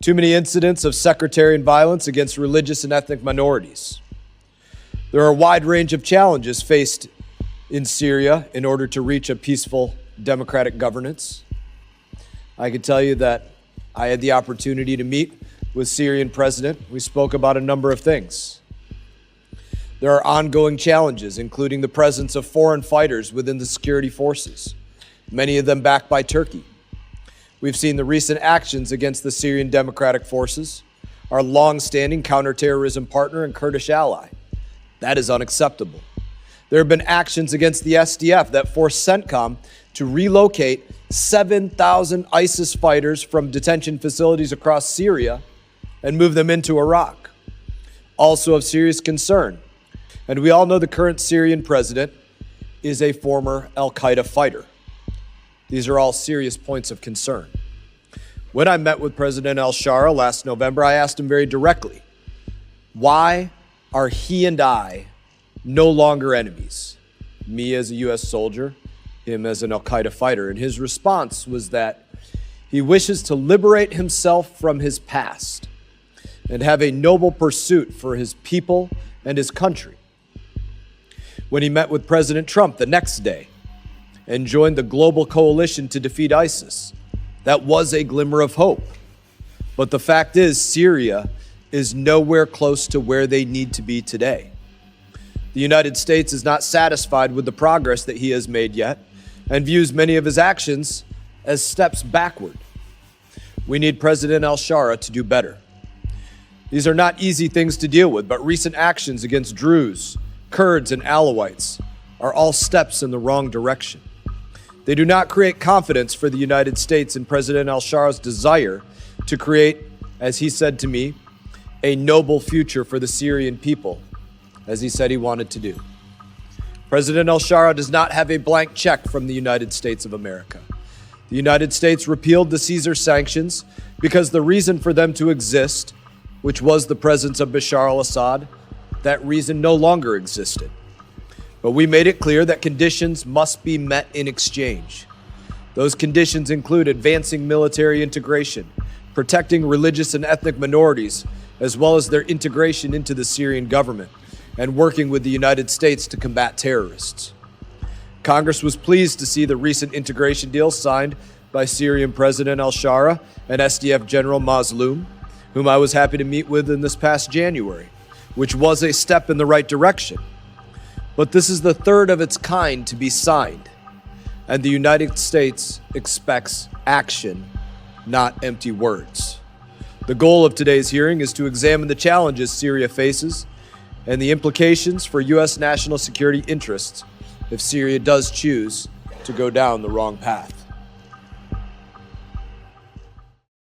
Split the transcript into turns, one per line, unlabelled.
Too many incidents of sectarian violence against religious and ethnic minorities. There are a wide range of challenges faced in Syria in order to reach a peaceful democratic governance. I can tell you that I had the opportunity to meet with Syrian president. We spoke about a number of things. There are ongoing challenges, including the presence of foreign fighters within the security forces, many of them backed by Turkey. We've seen the recent actions against the Syrian Democratic Forces, our long-standing counterterrorism partner and Kurdish ally. That is unacceptable. There have been actions against the SDF that forced CENTCOM to relocate 7,000 ISIS fighters from detention facilities across Syria and move them into Iraq. Also of serious concern, and we all know the current Syrian president is a former al-Qaeda fighter. These are all serious points of concern. When I met with President al-Shara last November, I asked him very directly, why are he and I no longer enemies? Me as a U.S. soldier, him as an al-Qaeda fighter. And his response was that he wishes to liberate himself from his past and have a noble pursuit for his people and his country. When he met with President Trump the next day and joined the global coalition to defeat ISIS, that was a glimmer of hope. But the fact is, Syria is nowhere close to where they need to be today. The United States is not satisfied with the progress that he has made yet and views many of his actions as steps backward. We need President al-Shara to do better. These are not easy things to deal with, but recent actions against Druze, Kurds, and Alawites are all steps in the wrong direction. They do not create confidence for the United States in President al-Shara's desire to create, as he said to me, a noble future for the Syrian people, as he said he wanted to do. President al-Shara does not have a blank check from the United States of America. The United States repealed the Caesar sanctions because the reason for them to exist, which was the presence of Bashar al-Assad, that reason no longer existed. But we made it clear that conditions must be met in exchange. Those conditions include advancing military integration, protecting religious and ethnic minorities, as well as their integration into the Syrian government, and working with the United States to combat terrorists. Congress was pleased to see the recent integration deal signed by Syrian President al-Shara and SDF General Mazloum, whom I was happy to meet with in this past January, which was a step in the right direction. But this is the third of its kind to be signed, and the United States expects action, not empty words. The goal of today's hearing is to examine the challenges Syria faces and the implications for U.S. national security interests if Syria does choose to go down the wrong path.